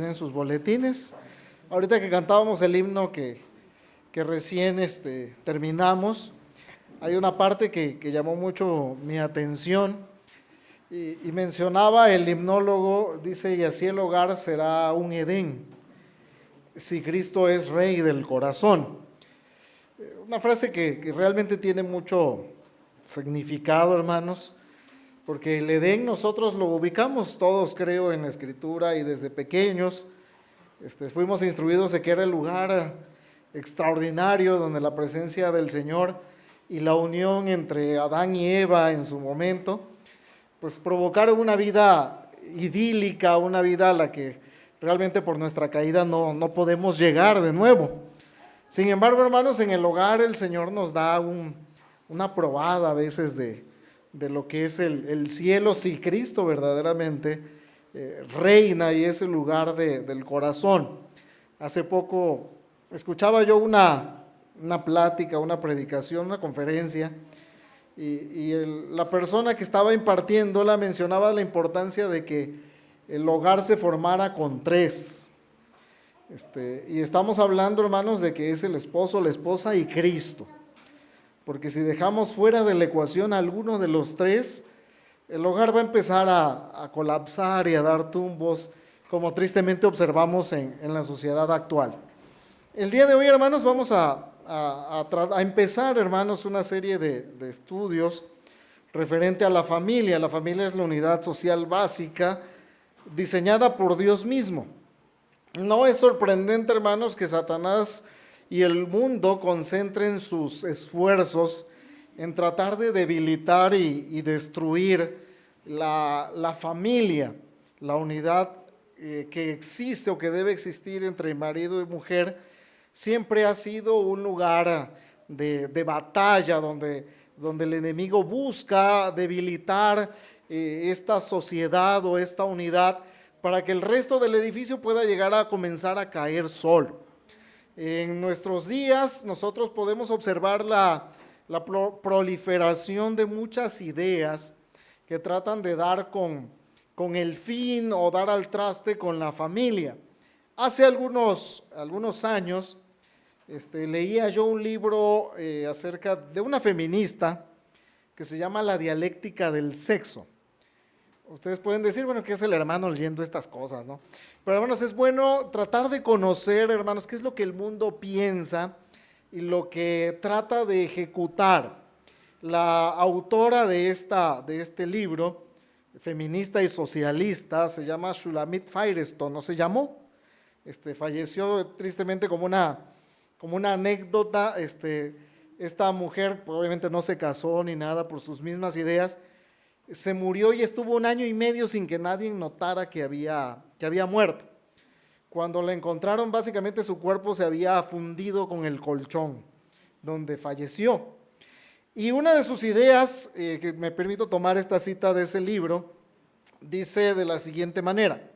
en sus boletines. Ahorita que cantábamos el himno que recién terminamos, hay una parte que llamó mucho mi atención y mencionaba el himnólogo, dice: y así el hogar será un Edén, si Cristo es Rey del corazón. Una frase que realmente tiene mucho significado, hermanos, porque el Edén nosotros lo ubicamos todos, creo, en la Escritura, y desde pequeños fuimos instruidos de que era el lugar extraordinario donde la presencia del Señor y la unión entre Adán y Eva en su momento, pues provocaron una vida idílica, una vida a la que realmente por nuestra caída no podemos llegar de nuevo. Sin embargo, hermanos, en el hogar el Señor nos da una probada a veces de lo que es el cielo, si Cristo verdaderamente reina y es el lugar del corazón. Hace poco escuchaba yo una plática, una predicación, una conferencia, y la persona que estaba impartiéndola mencionaba la importancia de que el hogar se formara con tres. Y estamos hablando, hermanos, de que es el esposo, la esposa y Cristo. Porque si dejamos fuera de la ecuación a alguno de los tres, el hogar va a empezar a colapsar y a dar tumbos, como tristemente observamos en la sociedad actual. El día de hoy, hermanos, vamos a empezar, hermanos, una serie de estudios referente a la familia. La familia es la unidad social básica diseñada por Dios mismo. No es sorprendente, hermanos, que Satanás y el mundo concentren sus esfuerzos en tratar de debilitar y destruir la familia, la unidad que existe o que debe existir entre marido y mujer. Siempre ha sido un lugar de batalla donde el enemigo busca debilitar esta sociedad o esta unidad para que el resto del edificio pueda llegar a comenzar a caer solo. En nuestros días nosotros podemos observar la proliferación de muchas ideas que tratan de dar con el fin o dar al traste con la familia. Hace algunos años leía yo un libro acerca de una feminista que se llama La dialéctica del sexo. Ustedes pueden decir, bueno, ¿qué es el hermano leyendo estas cosas, no? Pero, hermanos, es bueno tratar de conocer, hermanos, qué es lo que el mundo piensa y lo que trata de ejecutar. La autora de este libro, feminista y socialista, se llama Shulamit Firestone, ¿no se llamó? Falleció tristemente como una anécdota. Esta mujer probablemente no se casó ni nada por sus mismas ideas. Se murió y estuvo 1 año y medio sin que nadie notara que había muerto. Cuando la encontraron, básicamente su cuerpo se había fundido con el colchón donde falleció. Y una de sus ideas, que me permito tomar esta cita de ese libro, dice de la siguiente manera: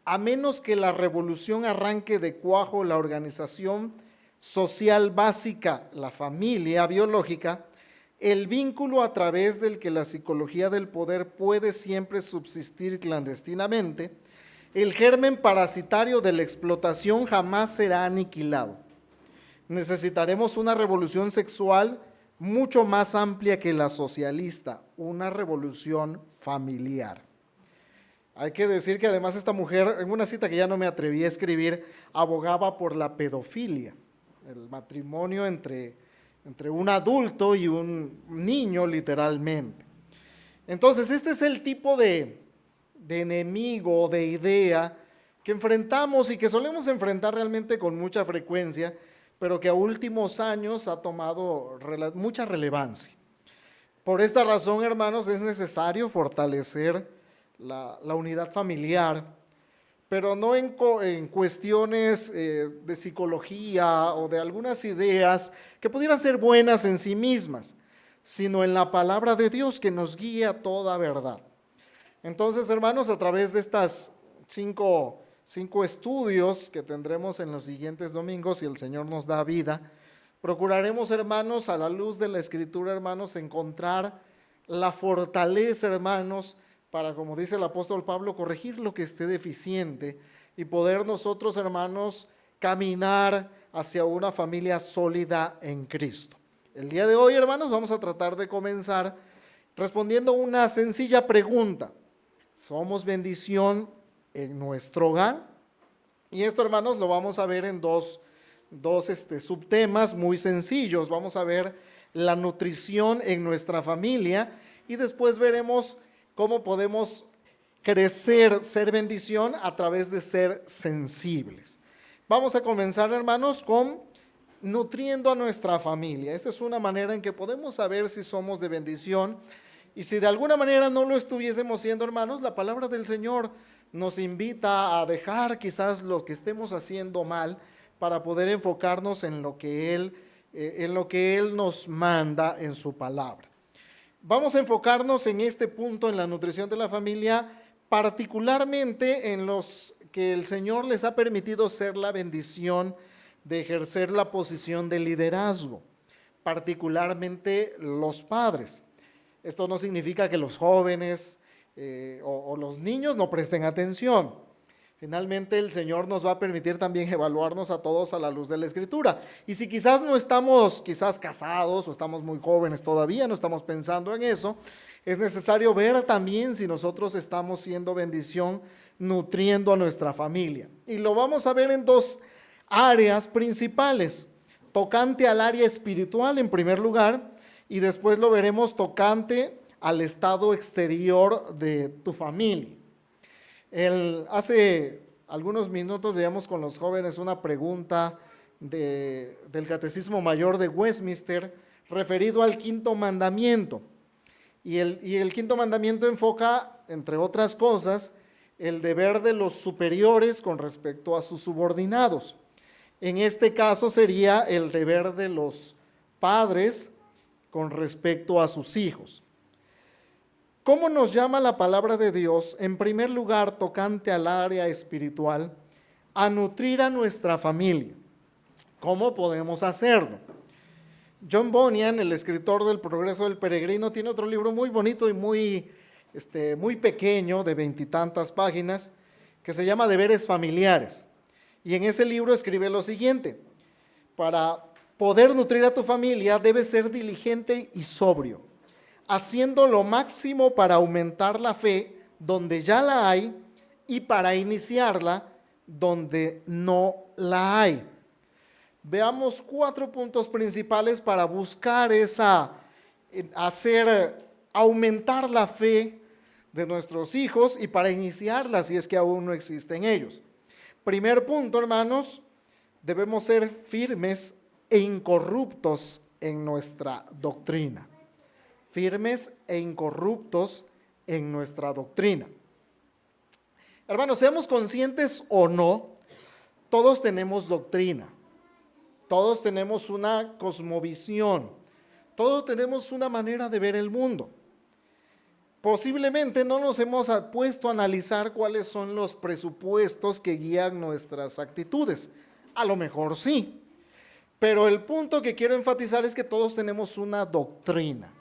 a menos que la revolución arranque de cuajo la organización social básica, la familia biológica, el vínculo a través del que la psicología del poder puede siempre subsistir clandestinamente, el germen parasitario de la explotación jamás será aniquilado. Necesitaremos una revolución sexual mucho más amplia que la socialista, una revolución familiar. Hay que decir que además esta mujer, en una cita que ya no me atreví a escribir, abogaba por la pedofilia, el matrimonio entre un adulto y un niño, literalmente. Entonces, este es el tipo de enemigo, de idea que enfrentamos y que solemos enfrentar realmente con mucha frecuencia, pero que a últimos años ha tomado mucha relevancia. Por esta razón, hermanos, es necesario fortalecer la unidad familiar, pero no en cuestiones de psicología o de algunas ideas que pudieran ser buenas en sí mismas, sino en la palabra de Dios que nos guía a toda verdad. Entonces, hermanos, a través de estas cinco estudios que tendremos en los siguientes domingos, si el Señor nos da vida, procuraremos, hermanos, a la luz de la Escritura, hermanos, encontrar la fortaleza, hermanos, para, como dice el apóstol Pablo, corregir lo que esté deficiente y poder nosotros, hermanos, caminar hacia una familia sólida en Cristo. El día de hoy, hermanos, vamos a tratar de comenzar respondiendo una sencilla pregunta. ¿Somos bendición en nuestro hogar? Y esto, hermanos, lo vamos a ver en dos subtemas muy sencillos. Vamos a ver la nutrición en nuestra familia y después veremos cómo podemos crecer, ser bendición a través de ser sensibles. Vamos a comenzar, hermanos, con nutriendo a nuestra familia. Esta es una manera en que podemos saber si somos de bendición. Y si de alguna manera no lo estuviésemos siendo, hermanos, la palabra del Señor nos invita a dejar quizás lo que estemos haciendo mal para poder enfocarnos en lo que Él nos manda en su palabra. Vamos a enfocarnos en este punto, en la nutrición de la familia, particularmente en los que el Señor les ha permitido ser la bendición de ejercer la posición de liderazgo, particularmente los padres. Esto no significa que los jóvenes o los niños no presten atención. Finalmente el Señor nos va a permitir también evaluarnos a todos a la luz de la Escritura. Y si quizás no estamos casados o estamos muy jóvenes todavía, no estamos pensando en eso, es necesario ver también si nosotros estamos siendo bendición nutriendo a nuestra familia. Y lo vamos a ver en dos áreas principales, tocante al área espiritual en primer lugar, y después lo veremos tocante al estado exterior de tu familia. Hace algunos minutos veíamos con los jóvenes una pregunta del Catecismo Mayor de Westminster referido al quinto mandamiento. Y el quinto mandamiento enfoca, entre otras cosas, el deber de los superiores con respecto a sus subordinados. En este caso sería el deber de los padres con respecto a sus hijos. ¿Cómo nos llama la palabra de Dios, en primer lugar, tocante al área espiritual, a nutrir a nuestra familia? ¿Cómo podemos hacerlo? John Bunyan, el escritor del Progreso del Peregrino, tiene otro libro muy bonito y muy pequeño, de 20 y tantas páginas, que se llama Deberes Familiares. Y en ese libro escribe lo siguiente: para poder nutrir a tu familia debes ser diligente y sobrio, haciendo lo máximo para aumentar la fe donde ya la hay y para iniciarla donde no la hay. Veamos 4 puntos principales para buscar aumentar la fe de nuestros hijos y para iniciarla si es que aún no existen ellos. Primer punto, hermanos, debemos ser firmes e incorruptos en nuestra doctrina. Firmes e incorruptos en nuestra doctrina. Hermanos, seamos conscientes o no, todos tenemos doctrina, todos tenemos una cosmovisión, todos tenemos una manera de ver el mundo. Posiblemente no nos hemos puesto a analizar cuáles son los presupuestos que guían nuestras actitudes. A lo mejor sí, pero el punto que quiero enfatizar es que todos tenemos una doctrina,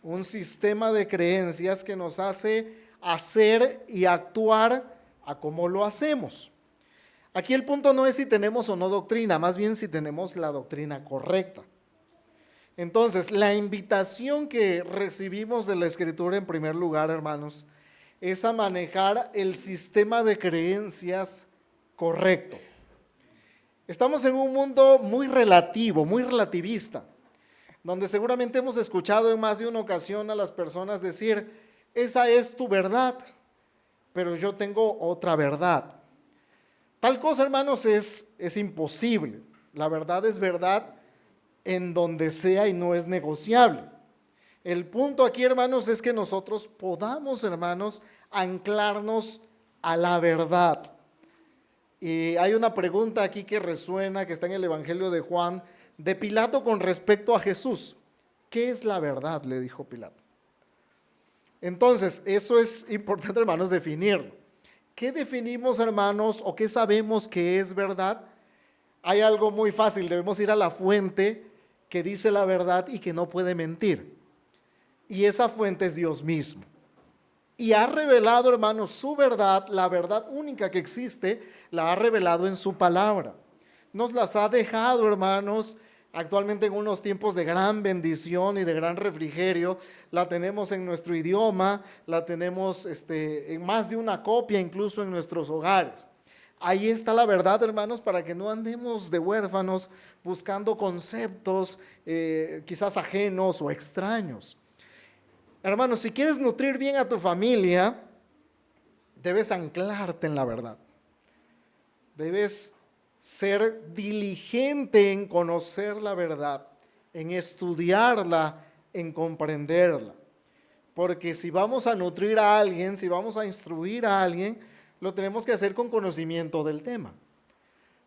un sistema de creencias que nos hace hacer y actuar a cómo lo hacemos. Aquí el punto no es si tenemos o no doctrina, más bien si tenemos la doctrina correcta. Entonces, la invitación que recibimos de la Escritura en primer lugar, hermanos, es a manejar el sistema de creencias correcto. Estamos en un mundo muy relativo, muy relativista, donde seguramente hemos escuchado en más de una ocasión a las personas decir: esa es tu verdad, pero yo tengo otra verdad. Tal cosa, hermanos, es imposible. La verdad es verdad en donde sea y no es negociable. El punto aquí, hermanos, es que nosotros podamos, hermanos, anclarnos a la verdad. Y hay una pregunta aquí que resuena, que está en el Evangelio de Juan, de Pilato con respecto a Jesús. ¿Qué es la verdad?, le dijo Pilato. Entonces, eso es importante, hermanos, definirlo. ¿Qué definimos, hermanos, o qué sabemos que es verdad? Hay algo muy fácil, debemos ir a la fuente que dice la verdad y que no puede mentir. Y esa fuente es Dios mismo. y ha revelado, hermanos, su verdad, la verdad única que existe, la ha revelado en su palabra. Nos las ha dejado, hermanos, actualmente en unos tiempos de gran bendición y de gran refrigerio. La tenemos en nuestro idioma, la tenemos en más de una copia, incluso en nuestros hogares. Ahí está la verdad, hermanos, para que no andemos de huérfanos buscando conceptos quizás ajenos o extraños. Hermanos, si quieres nutrir bien a tu familia, debes anclarte en la verdad. Debes ser diligente en conocer la verdad, en estudiarla, en comprenderla. Porque si vamos a nutrir a alguien, si vamos a instruir a alguien, lo tenemos que hacer con conocimiento del tema.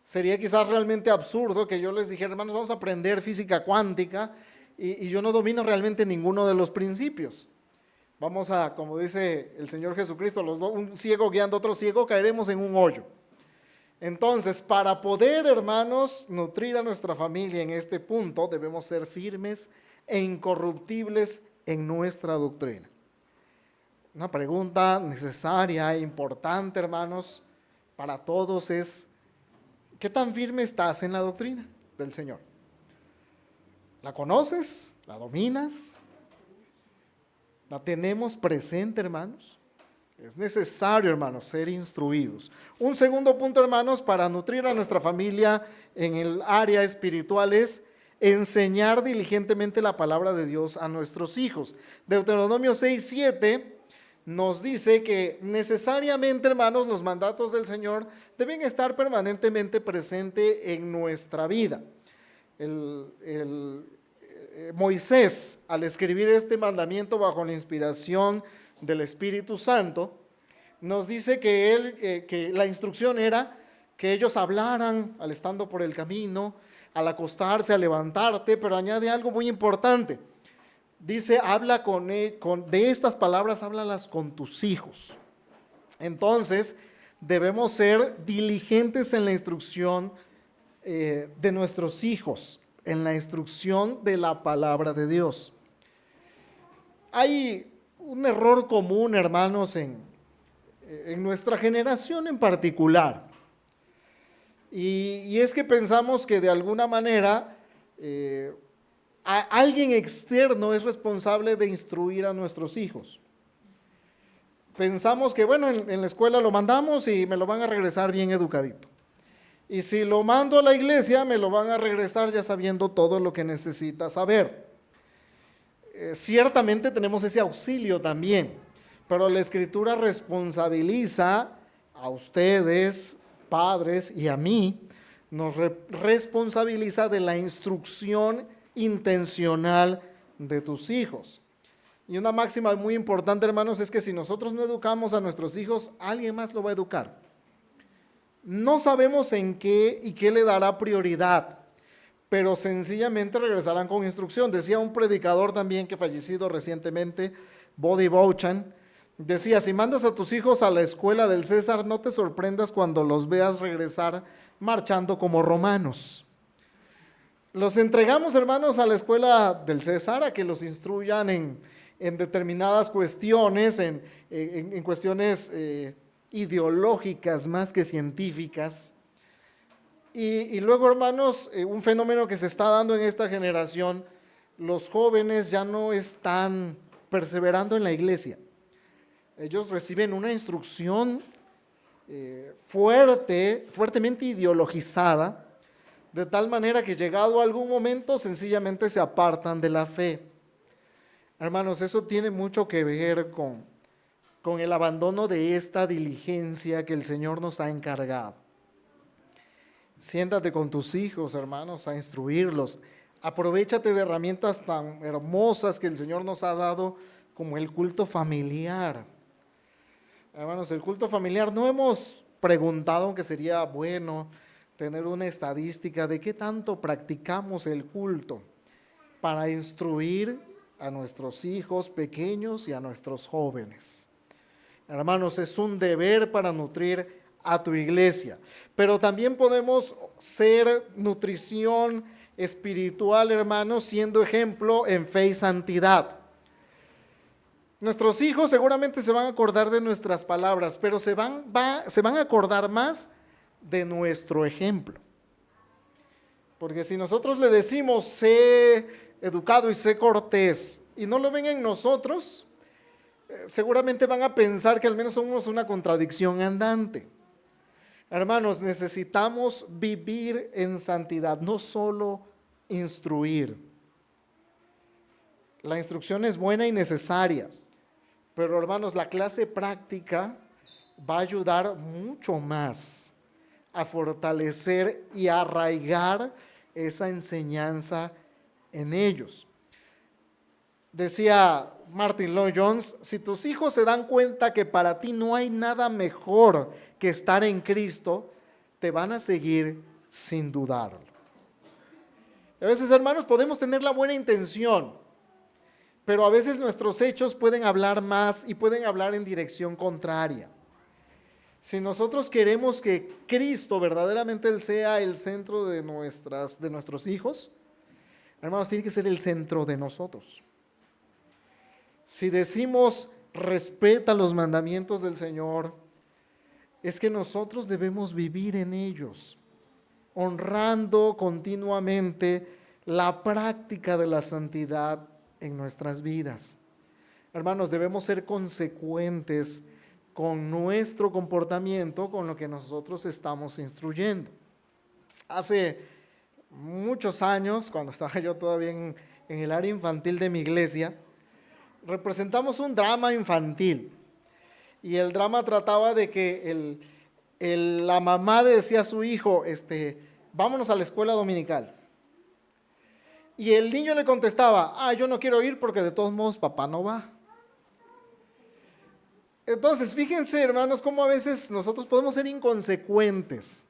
Sería quizás realmente absurdo que yo les dijera, hermanos, vamos a aprender física cuántica y yo no domino realmente ninguno de los principios. Vamos a, como dice el Señor Jesucristo, un ciego guiando a otro ciego, caeremos en un hoyo. Entonces, para poder, hermanos, nutrir a nuestra familia en este punto, debemos ser firmes e incorruptibles en nuestra doctrina. Una pregunta necesaria e importante, hermanos, para todos es, ¿qué tan firme estás en la doctrina del Señor? ¿La conoces? ¿La dominas? ¿La tenemos presente, hermanos? Es necesario, hermanos, ser instruidos. Un segundo punto, hermanos, para nutrir a nuestra familia en el área espiritual es enseñar diligentemente la palabra de Dios a nuestros hijos. Deuteronomio 6:7 nos dice que necesariamente, hermanos, los mandatos del Señor deben estar permanentemente presentes en nuestra vida. Moisés, al escribir este mandamiento bajo la inspiración del Espíritu Santo, nos dice que la instrucción era que ellos hablaran al estando por el camino, al acostarse, al levantarte, pero añade algo muy importante. Dice, habla de estas palabras, háblalas con tus hijos. Entonces, debemos ser diligentes en la instrucción de nuestros hijos, en la instrucción de la palabra de Dios. Hay un error común, hermanos, en nuestra generación en particular. Y es que pensamos que de alguna manera alguien externo es responsable de instruir a nuestros hijos. Pensamos que, bueno, en la escuela lo mandamos y me lo van a regresar bien educadito. Y si lo mando a la iglesia, me lo van a regresar ya sabiendo todo lo que necesita saber. Ciertamente tenemos ese auxilio también, pero la Escritura responsabiliza a ustedes, padres, y a mí, nos responsabiliza de la instrucción intencional de tus hijos. Y una máxima muy importante, hermanos, es que si nosotros no educamos a nuestros hijos, alguien más lo va a educar. No sabemos en qué y qué le dará prioridad, pero sencillamente regresarán con instrucción. Decía un predicador también que fallecido recientemente, Bodhi Bauchan, decía, si mandas a tus hijos a la escuela del César, no te sorprendas cuando los veas regresar marchando como romanos. Los entregamos, hermanos, a la escuela del César, a que los instruyan en determinadas cuestiones, en cuestiones ideológicas más que científicas. Y luego, hermanos, un fenómeno que se está dando en esta generación, los jóvenes ya no están perseverando en la iglesia. Ellos reciben una instrucción fuertemente ideologizada, de tal manera que llegado a algún momento sencillamente se apartan de la fe. Hermanos, eso tiene mucho que ver con el abandono de esta diligencia que el Señor nos ha encargado. Siéntate con tus hijos, hermanos, a instruirlos. Aprovéchate de herramientas tan hermosas que el Señor nos ha dado como el culto familiar. Hermanos, el culto familiar, no hemos preguntado, aunque sería bueno tener una estadística de qué tanto practicamos el culto para instruir a nuestros hijos pequeños y a nuestros jóvenes. Hermanos, es un deber para nutrir a tu iglesia, pero también podemos ser nutrición espiritual, hermanos, siendo ejemplo en fe y santidad. Nuestros hijos seguramente se van a acordar de nuestras palabras, pero se van a acordar más de nuestro ejemplo. Porque si nosotros le decimos, sé educado y sé cortés, y no lo ven en nosotros, seguramente van a pensar que al menos somos una contradicción andante. Hermanos, necesitamos vivir en santidad, no solo instruir. La instrucción es buena y necesaria, pero hermanos, la clase práctica va a ayudar mucho más a fortalecer y arraigar esa enseñanza en ellos. Decía Martin Lloyd-Jones, si tus hijos se dan cuenta que para ti no hay nada mejor que estar en Cristo, te van a seguir sin dudarlo. A veces, hermanos, podemos tener la buena intención, pero a veces nuestros hechos pueden hablar más y pueden hablar en dirección contraria. Si nosotros queremos que Cristo verdaderamente Él sea el centro de nuestros hijos, hermanos, tiene que ser el centro de nosotros. Si decimos respeta los mandamientos del Señor, es que nosotros debemos vivir en ellos, honrando continuamente la práctica de la santidad en nuestras vidas. Hermanos, debemos ser consecuentes con nuestro comportamiento, con lo que nosotros estamos instruyendo. Hace muchos años, cuando estaba yo todavía en el área infantil de mi iglesia, representamos un drama infantil. Y el drama trataba de que la mamá decía a su hijo, vámonos a la escuela dominical. Y el niño le contestaba, yo no quiero ir porque de todos modos papá no va. Entonces, fíjense, hermanos, cómo a veces nosotros podemos ser inconsecuentes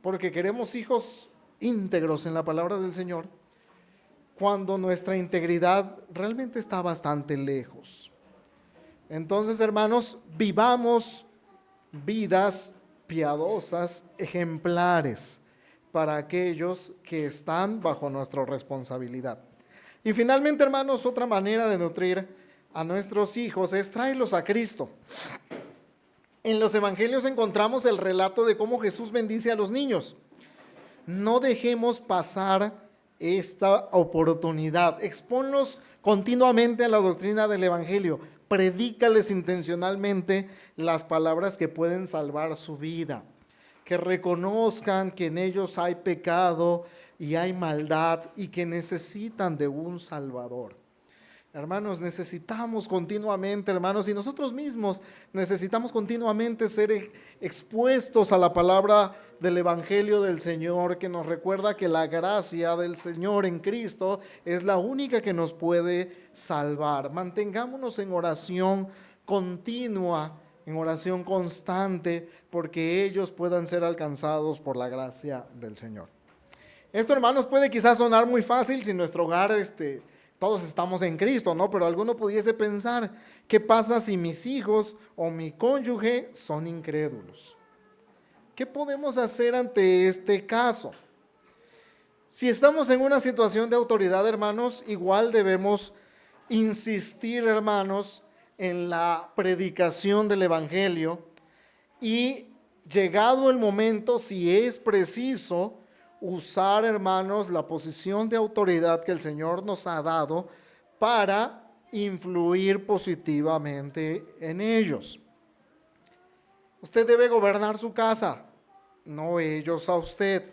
porque queremos hijos íntegros en la palabra del Señor, cuando nuestra integridad realmente está bastante lejos. Entonces, hermanos, vivamos vidas piadosas, ejemplares, para aquellos que están bajo nuestra responsabilidad. Y finalmente, hermanos, otra manera de nutrir a nuestros hijos es tráelos a Cristo. En los evangelios encontramos el relato de cómo Jesús bendice a los niños. No dejemos pasar esta oportunidad. Exponlos continuamente a la doctrina del evangelio. Predícales intencionalmente las palabras que pueden salvar su vida. Que reconozcan que en ellos hay pecado y hay maldad y que necesitan de un Salvador. Hermanos, necesitamos continuamente, hermanos, y nosotros mismos necesitamos continuamente ser expuestos a la palabra del Evangelio del Señor, que nos recuerda que la gracia del Señor en Cristo es la única que nos puede salvar. Mantengámonos en oración continua, en oración constante, porque ellos puedan ser alcanzados por la gracia del Señor. Esto, hermanos, puede quizás sonar muy fácil si nuestro hogar todos estamos en Cristo, ¿no? Pero alguno pudiese pensar, ¿qué pasa si mis hijos o mi cónyuge son incrédulos? ¿Qué podemos hacer ante este caso? Si estamos en una situación de autoridad, hermanos, igual debemos insistir, hermanos, en la predicación del Evangelio y llegado el momento, si es preciso, usar, hermanos, la posición de autoridad que el Señor nos ha dado para influir positivamente en ellos. Usted debe gobernar su casa, no ellos a usted.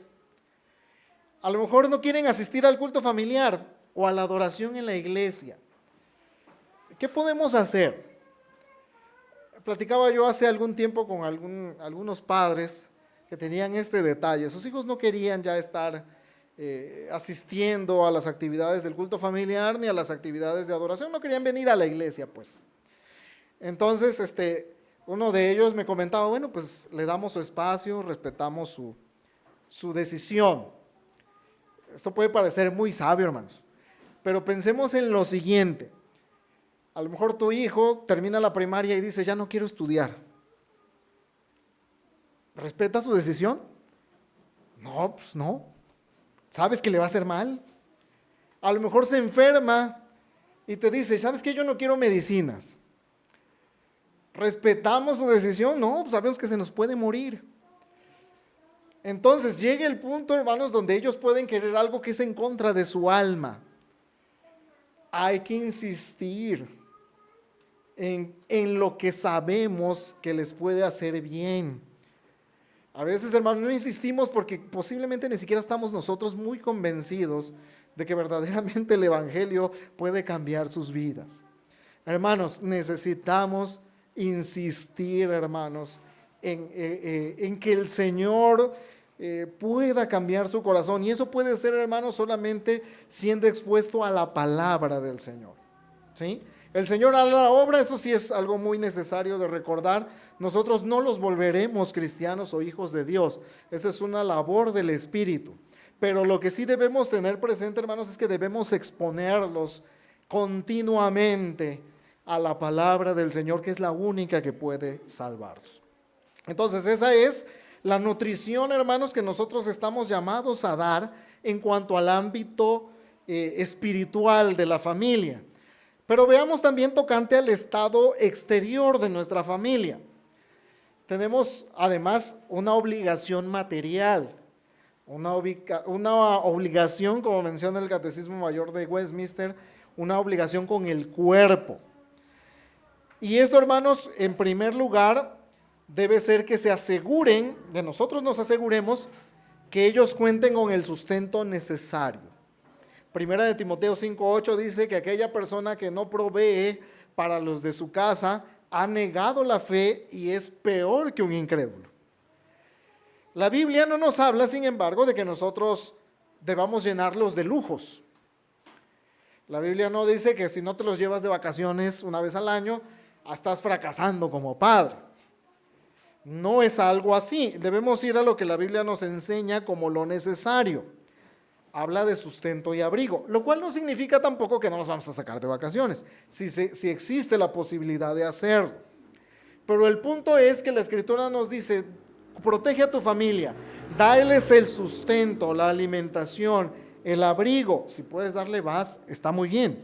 A lo mejor no quieren asistir al culto familiar o a la adoración en la iglesia. ¿Qué podemos hacer? Platicaba yo hace algún tiempo con algunos padres que tenían este detalle. Sus hijos no querían ya estar asistiendo a las actividades del culto familiar ni a las actividades de adoración, no querían venir a la iglesia, pues. Entonces, uno de ellos me comentaba, bueno, pues le damos su espacio, respetamos su decisión. Esto puede parecer muy sabio, hermanos, pero pensemos en lo siguiente. A lo mejor tu hijo termina la primaria y dice, ya no quiero estudiar. ¿Respeta su decisión? No, pues no. ¿Sabes que le va a hacer mal? A lo mejor se enferma y te dice, ¿sabes qué? Yo no quiero medicinas. ¿Respetamos su decisión? No, pues sabemos que se nos puede morir. Entonces llega el punto, hermanos, donde ellos pueden querer algo que es en contra de su alma. Hay que insistir en lo que sabemos que les puede hacer bien. A veces, hermanos, no insistimos porque posiblemente ni siquiera estamos nosotros muy convencidos de que verdaderamente el Evangelio puede cambiar sus vidas. Hermanos, necesitamos insistir, hermanos, en que el Señor pueda cambiar su corazón. Y eso puede ser, hermanos, solamente siendo expuesto a la palabra del Señor. ¿Sí? El Señor hará la obra, eso sí es algo muy necesario de recordar. Nosotros no los volveremos cristianos o hijos de Dios. Esa es una labor del Espíritu. Pero lo que sí debemos tener presente, hermanos, es que debemos exponerlos continuamente a la palabra del Señor, que es la única que puede salvarlos. Entonces, esa es la nutrición, hermanos, que nosotros estamos llamados a dar en cuanto al ámbito espiritual de la familia. Pero veamos también tocante al estado exterior de nuestra familia. Tenemos además una obligación material, una obligación, como menciona el Catecismo Mayor de Westminster, una obligación con el cuerpo. Y esto, hermanos, en primer lugar, debe ser que se aseguren, de nosotros nos aseguremos, que ellos cuenten con el sustento necesario. Primera de Timoteo 5:8 dice que aquella persona que no provee para los de su casa ha negado la fe y es peor que un incrédulo. La Biblia no nos habla, sin embargo, de que nosotros debamos llenarlos de lujos. La Biblia no dice que si no te los llevas de vacaciones una vez al año, estás fracasando como padre. No es algo así. Debemos ir a lo que la Biblia nos enseña como lo necesario. Habla de sustento y abrigo, lo cual no significa tampoco que no nos vamos a sacar de vacaciones, si existe la posibilidad de hacerlo. Pero el punto es que la Escritura nos dice, protege a tu familia, dales el sustento, la alimentación, el abrigo. Si puedes darle vas, está muy bien.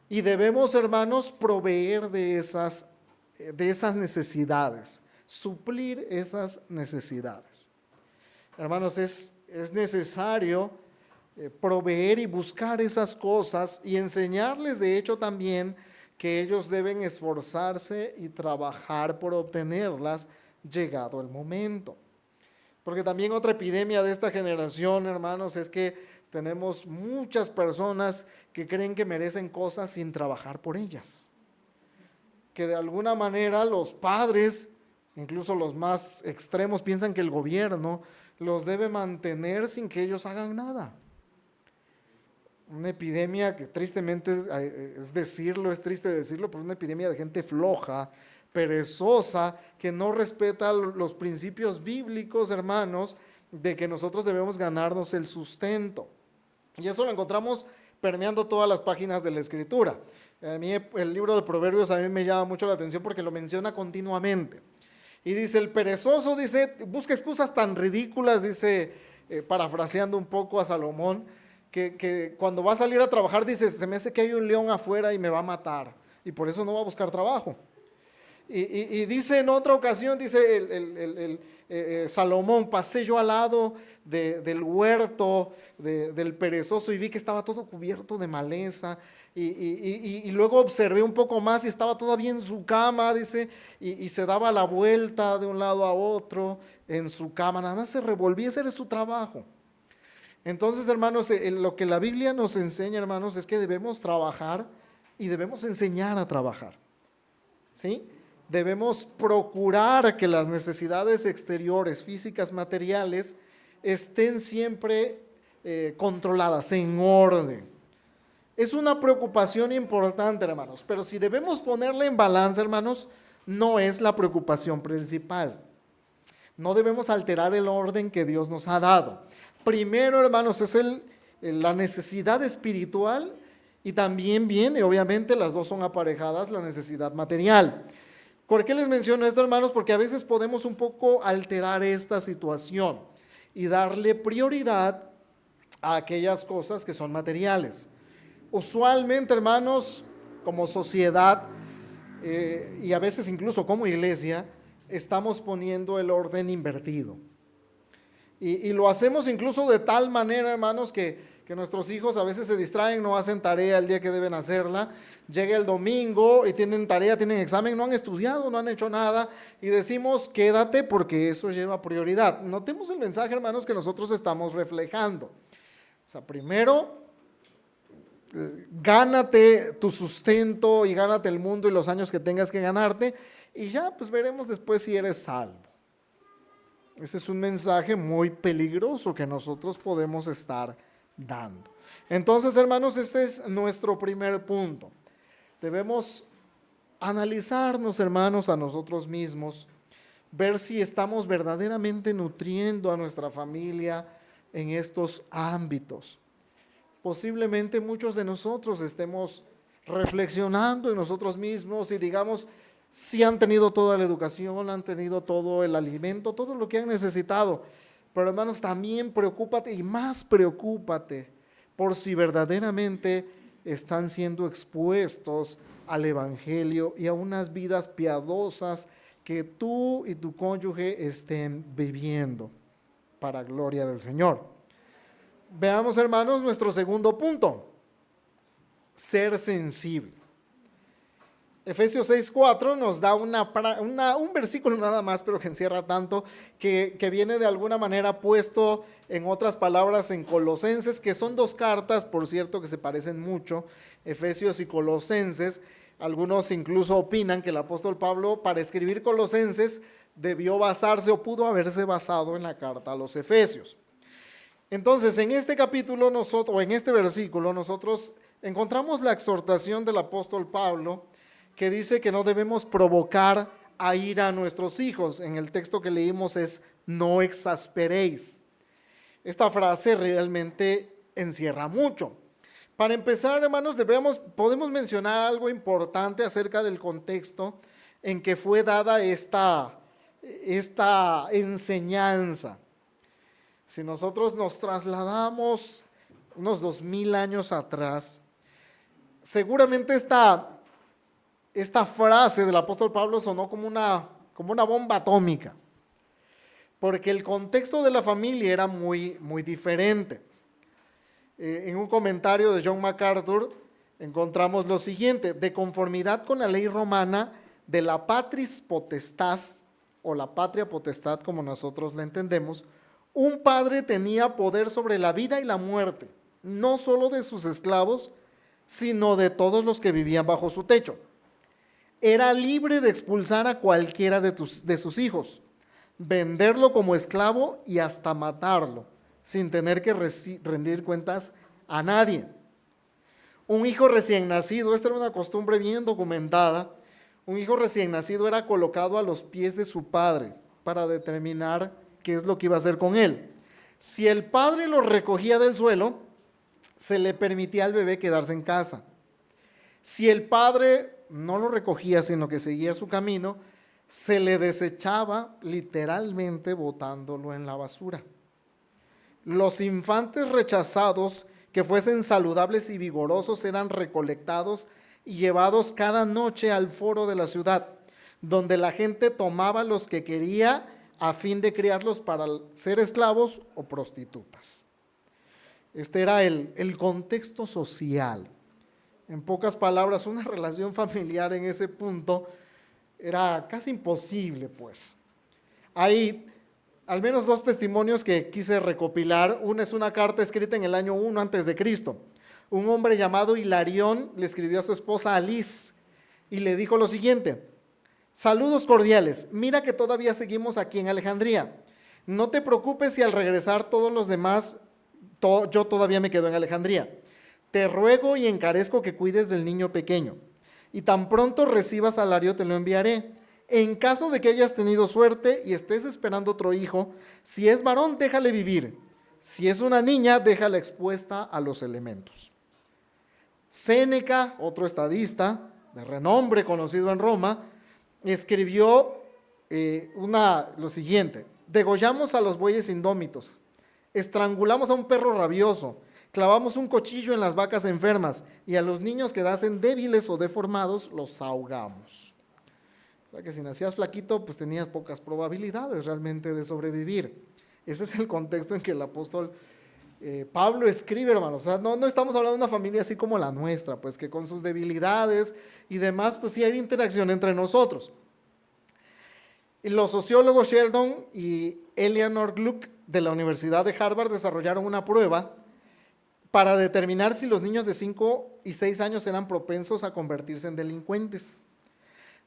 Y debemos, hermanos, proveer de esas necesidades, suplir esas necesidades. Hermanos, es necesario proveer y buscar esas cosas y enseñarles, de hecho, también que ellos deben esforzarse y trabajar por obtenerlas llegado el momento. Porque también otra epidemia de esta generación, hermanos, es que tenemos muchas personas que creen que merecen cosas sin trabajar por ellas. Que de alguna manera los padres, incluso los más extremos, piensan que el gobierno los debe mantener sin que ellos hagan nada. Una epidemia que tristemente es triste decirlo, pero una epidemia de gente floja, perezosa, que no respeta los principios bíblicos, hermanos, de que nosotros debemos ganarnos el sustento. Y eso lo encontramos permeando todas las páginas de la Escritura. A mí el libro de Proverbios a mí me llama mucho la atención porque lo menciona continuamente. Y dice, el perezoso, dice, busca excusas tan ridículas, dice, parafraseando un poco a Salomón, que cuando va a salir a trabajar dice, se me hace que hay un león afuera y me va a matar, y por eso no va a buscar trabajo. Y dice en otra ocasión, dice Salomón, pasé yo al lado del huerto del perezoso y vi que estaba todo cubierto de maleza, y luego observé un poco más y estaba todavía en su cama, dice, y se daba la vuelta de un lado a otro en su cama, nada más se revolvía, ese era su trabajo. Entonces, hermanos, lo que la Biblia nos enseña, hermanos, es que debemos trabajar y debemos enseñar a trabajar, ¿sí? Debemos procurar que las necesidades exteriores, físicas, materiales, estén siempre controladas, en orden. Es una preocupación importante, hermanos, pero si debemos ponerla en balance, hermanos, no es la preocupación principal. No debemos alterar el orden que Dios nos ha dado. Primero, hermanos, es la necesidad espiritual y también viene, obviamente, las dos son aparejadas, la necesidad material. ¿Por qué les menciono esto, hermanos? Porque a veces podemos un poco alterar esta situación y darle prioridad a aquellas cosas que son materiales. Usualmente, hermanos, como sociedad y a veces incluso como iglesia, estamos poniendo el orden invertido. Y lo hacemos incluso de tal manera, hermanos, que nuestros hijos a veces se distraen, no hacen tarea el día que deben hacerla. Llega el domingo y tienen tarea, tienen examen, no han estudiado, no han hecho nada. Y decimos, quédate porque eso lleva prioridad. Notemos el mensaje, hermanos, que nosotros estamos reflejando. O sea, primero, gánate tu sustento y gánate el mundo y los años que tengas que ganarte. Y ya, pues veremos después si eres salvo. Ese es un mensaje muy peligroso que nosotros podemos estar dando. Entonces, hermanos, este es nuestro primer punto. Debemos analizarnos, hermanos, a nosotros mismos, ver si estamos verdaderamente nutriendo a nuestra familia en estos ámbitos. Posiblemente muchos de nosotros estemos reflexionando en nosotros mismos y digamos, sí han tenido toda la educación, han tenido todo el alimento, todo lo que han necesitado. Pero hermanos, también preocúpate y más preocúpate por si verdaderamente están siendo expuestos al evangelio y a unas vidas piadosas que tú y tu cónyuge estén viviendo para gloria del Señor. Veamos, hermanos, nuestro segundo punto: ser sensible. Efesios 6:4 nos da un versículo nada más, pero que encierra tanto, que viene de alguna manera puesto en otras palabras en Colosenses, que son dos cartas, por cierto, que se parecen mucho, Efesios y Colosenses. Algunos incluso opinan que el apóstol Pablo, para escribir Colosenses, debió basarse o pudo haberse basado en la carta a los Efesios. Entonces, en este capítulo, o en este versículo, nosotros encontramos la exhortación del apóstol Pablo, que dice que no debemos provocar a ira a nuestros hijos. En el texto que leímos es, no exasperéis. Esta frase realmente encierra mucho. Para empezar, hermanos, podemos mencionar algo importante acerca del contexto en que fue dada esta enseñanza. Si nosotros nos trasladamos unos 2000 años atrás, seguramente esta frase del apóstol Pablo sonó como una bomba atómica, porque el contexto de la familia era muy, muy diferente. En un comentario de John MacArthur encontramos lo siguiente: de conformidad con la ley romana de la patris potestas, o la patria potestad como nosotros la entendemos, un padre tenía poder sobre la vida y la muerte, no solo de sus esclavos, sino de todos los que vivían bajo su techo. Era libre de expulsar a cualquiera de sus hijos, venderlo como esclavo y hasta matarlo, sin tener que rendir cuentas a nadie. Un hijo recién nacido, esta era una costumbre bien documentada, un hijo recién nacido era colocado a los pies de su padre para determinar qué es lo que iba a hacer con él. Si el padre lo recogía del suelo, se le permitía al bebé quedarse en casa. Si el padre no lo recogía, sino que seguía su camino, se le desechaba literalmente botándolo en la basura. Los infantes rechazados que fuesen saludables y vigorosos eran recolectados y llevados cada noche al foro de la ciudad, donde la gente tomaba los que quería a fin de criarlos para ser esclavos o prostitutas. Este era el contexto social. En pocas palabras, una relación familiar en ese punto era casi imposible, pues. Hay al menos dos testimonios que quise recopilar. Una es una carta escrita en el año 1 antes de Cristo. Un hombre llamado Hilarión le escribió a su esposa Alice y le dijo lo siguiente: saludos cordiales, mira que todavía seguimos aquí en Alejandría. No te preocupes si al regresar todos los demás, yo todavía me quedo en Alejandría. Te ruego y encarezco que cuides del niño pequeño, y tan pronto reciba salario te lo enviaré. En caso de que hayas tenido suerte y estés esperando otro hijo, si es varón, déjale vivir. Si es una niña, déjala expuesta a los elementos. Séneca, otro estadista de renombre conocido en Roma, escribió lo siguiente: degollamos a los bueyes indómitos, estrangulamos a un perro rabioso, Clavamos un cuchillo en las vacas enfermas y a los niños que nacen débiles o deformados los ahogamos. O sea que si nacías flaquito, pues tenías pocas probabilidades realmente de sobrevivir. Ese es el contexto en que el apóstol Pablo escribe, hermanos. O sea, no estamos hablando de una familia así como la nuestra, pues que con sus debilidades y demás, pues sí hay interacción entre nosotros. Y los sociólogos Sheldon y Eleanor Gluck de la Universidad de Harvard desarrollaron una prueba para determinar si los niños de 5 y 6 años eran propensos a convertirse en delincuentes.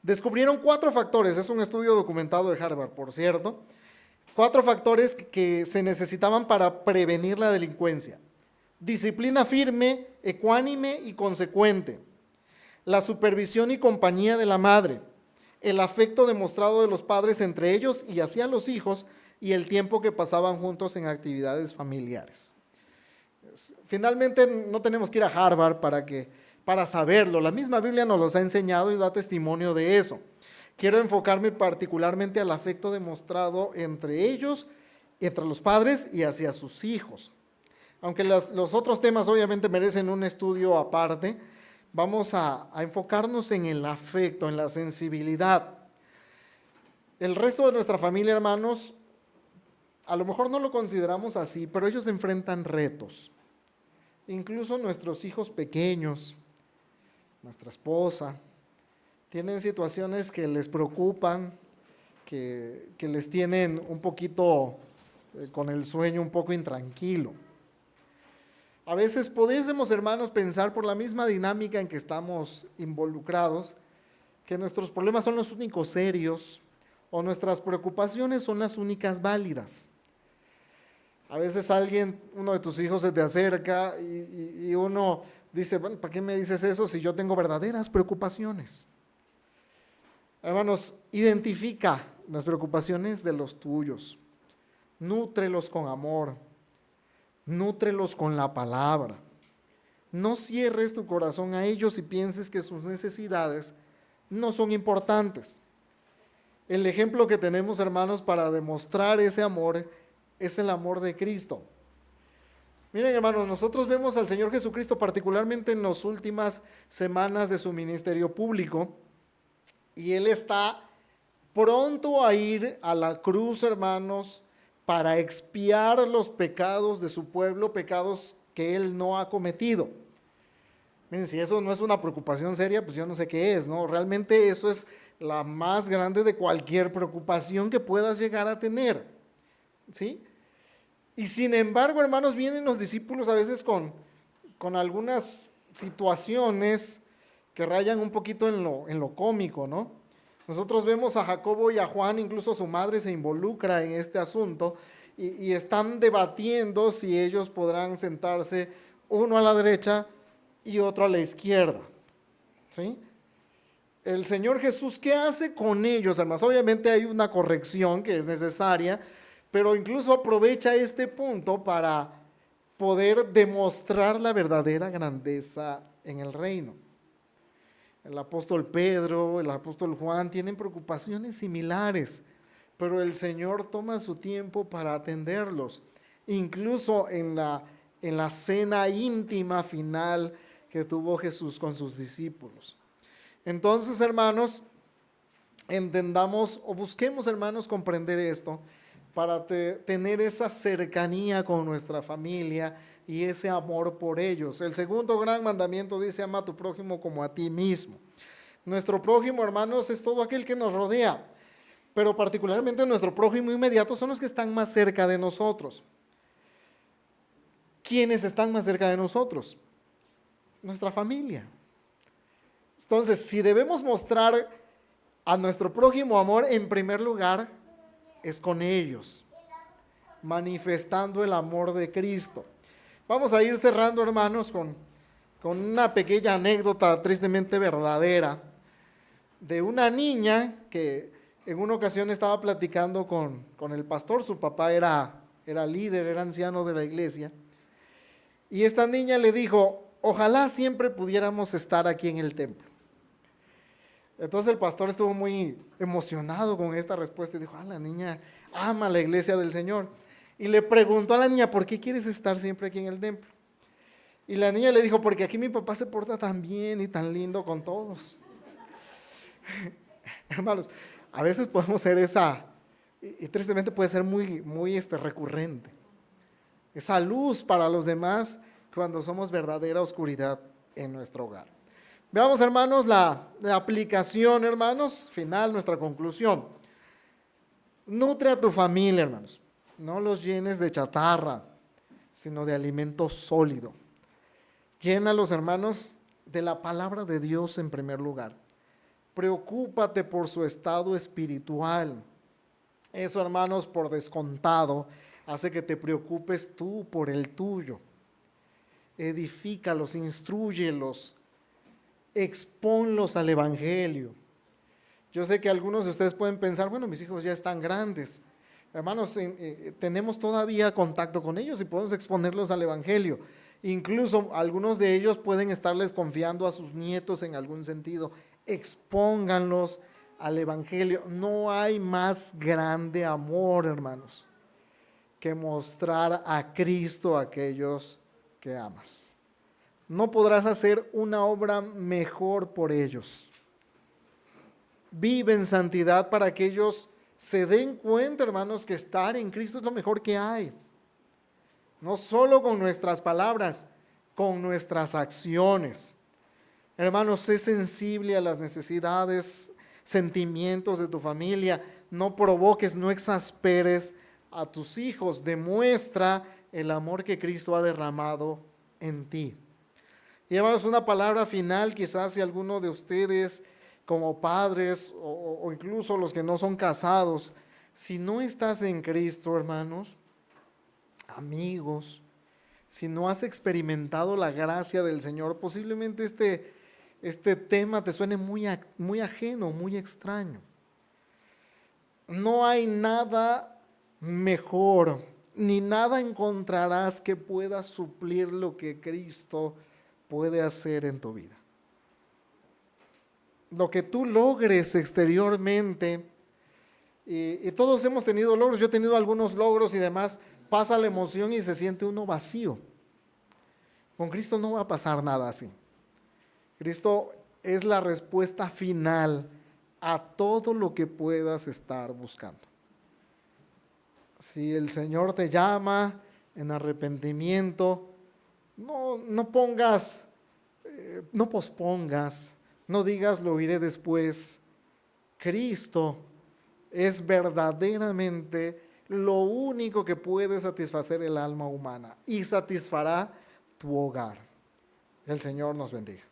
Descubrieron 4 factores, es un estudio documentado de Harvard, por cierto, 4 factores que se necesitaban para prevenir la delincuencia: disciplina firme, ecuánime y consecuente, la supervisión y compañía de la madre, el afecto demostrado de los padres entre ellos y hacia los hijos, y el tiempo que pasaban juntos en actividades familiares. Finalmente, no tenemos que ir a Harvard para saberlo. La misma Biblia nos los ha enseñado y da testimonio de eso. Quiero enfocarme particularmente al afecto demostrado entre ellos, entre los padres y hacia sus hijos. Aunque los otros temas obviamente merecen un estudio aparte, vamos a enfocarnos en el afecto, en la sensibilidad. El resto de nuestra familia, hermanos, a lo mejor no lo consideramos así, pero ellos enfrentan retos. Incluso nuestros hijos pequeños, nuestra esposa, tienen situaciones que les preocupan, que les tienen un poquito con el sueño un poco intranquilo. A veces podemos, hermanos, pensar por la misma dinámica en que estamos involucrados, que nuestros problemas son los únicos serios o nuestras preocupaciones son las únicas válidas. A veces uno de tus hijos se te acerca y uno dice, bueno, ¿para qué me dices eso si yo tengo verdaderas preocupaciones? Hermanos, identifica las preocupaciones de los tuyos, nútrelos con amor, nútrelos con la palabra. No cierres tu corazón a ellos y pienses que sus necesidades no son importantes. El ejemplo que tenemos, hermanos, para demostrar ese amor es el amor de Cristo. Miren, hermanos, nosotros vemos al Señor Jesucristo particularmente en las últimas semanas de su ministerio público, y Él está pronto a ir a la cruz, hermanos, para expiar los pecados de su pueblo, pecados que Él no ha cometido. Miren, si eso no es una preocupación seria, pues yo no sé qué es, ¿no? Realmente eso es la más grande de cualquier preocupación que puedas llegar a tener, ¿sí? Y sin embargo, hermanos, vienen los discípulos a veces con algunas situaciones que rayan un poquito en lo cómico, ¿no? Nosotros vemos a Jacobo y a Juan, incluso su madre se involucra en este asunto y están debatiendo si ellos podrán sentarse uno a la derecha y otro a la izquierda, ¿sí? El Señor Jesús, ¿qué hace con ellos, hermanos? Obviamente hay una corrección que es necesaria, pero incluso aprovecha este punto para poder demostrar la verdadera grandeza en el reino. El apóstol Pedro, el apóstol Juan tienen preocupaciones similares, pero el Señor toma su tiempo para atenderlos, incluso en la cena íntima final que tuvo Jesús con sus discípulos. Entonces, hermanos, entendamos o busquemos, hermanos, comprender esto para tener esa cercanía con nuestra familia y ese amor por ellos. El segundo gran mandamiento dice: ama a tu prójimo como a ti mismo. Nuestro prójimo, hermanos, es todo aquel que nos rodea, pero particularmente nuestro prójimo inmediato son los que están más cerca de nosotros. ¿Quiénes están más cerca de nosotros? Nuestra familia. Entonces, si debemos mostrar a nuestro prójimo amor, en primer lugar, es con ellos, manifestando el amor de Cristo. Vamos a ir cerrando, hermanos, con una pequeña anécdota tristemente verdadera de una niña que en una ocasión estaba platicando con el pastor. Su papá era líder, era anciano de la iglesia, y esta niña le dijo: ojalá siempre pudiéramos estar aquí en el templo. Entonces el pastor estuvo muy emocionado con esta respuesta y dijo: la niña ama la iglesia del Señor. Y le preguntó a la niña: ¿por qué quieres estar siempre aquí en el templo? Y la niña le dijo, porque aquí mi papá se porta tan bien y tan lindo con todos. Hermanos, a veces podemos ser esa, y tristemente puede ser muy recurrente, esa luz para los demás cuando somos verdadera oscuridad en nuestro hogar. Veamos, hermanos, la aplicación, hermanos, final, nuestra conclusión. Nutre a tu familia, hermanos. No los llenes de chatarra, sino de alimento sólido. Llénalos, hermanos, de la palabra de Dios en primer lugar. Preocúpate por su estado espiritual. Eso, hermanos, por descontado, hace que te preocupes tú por el tuyo. Edifícalos, instrúyelos, expónlos al evangelio. Yo sé que algunos de ustedes pueden pensar, bueno, mis hijos ya están grandes. Hermanos, tenemos todavía contacto con ellos y podemos exponerlos al evangelio. Incluso algunos de ellos pueden estarles confiando a sus nietos en algún sentido. Expónganlos al evangelio. No hay más grande amor, hermanos, que mostrar a Cristo a aquellos que amas. No podrás hacer una obra mejor por ellos. Vive en santidad para que ellos se den cuenta, hermanos, que estar en Cristo es lo mejor que hay. No solo con nuestras palabras, con nuestras acciones. Hermanos, sé sensible a las necesidades, sentimientos de tu familia. No provoques, no exasperes a tus hijos. Demuestra el amor que Cristo ha derramado en ti. Y hermanos, una palabra final, quizás si alguno de ustedes como padres o incluso los que no son casados, si no estás en Cristo, hermanos, amigos, si no has experimentado la gracia del Señor, posiblemente este tema te suene muy ajeno, muy extraño. No hay nada mejor, ni nada encontrarás que pueda suplir lo que Cristo puede hacer en tu vida. Lo que tú logres exteriormente, y todos hemos tenido logros, yo he tenido algunos logros y demás, pasa la emoción y se siente uno vacío. Con Cristo no va a pasar nada así. Cristo es la respuesta final a todo lo que puedas estar buscando. Si el Señor te llama en arrepentimiento, no pospongas, no digas lo iré después. Cristo es verdaderamente lo único que puede satisfacer el alma humana y satisfará tu hogar. El Señor nos bendiga.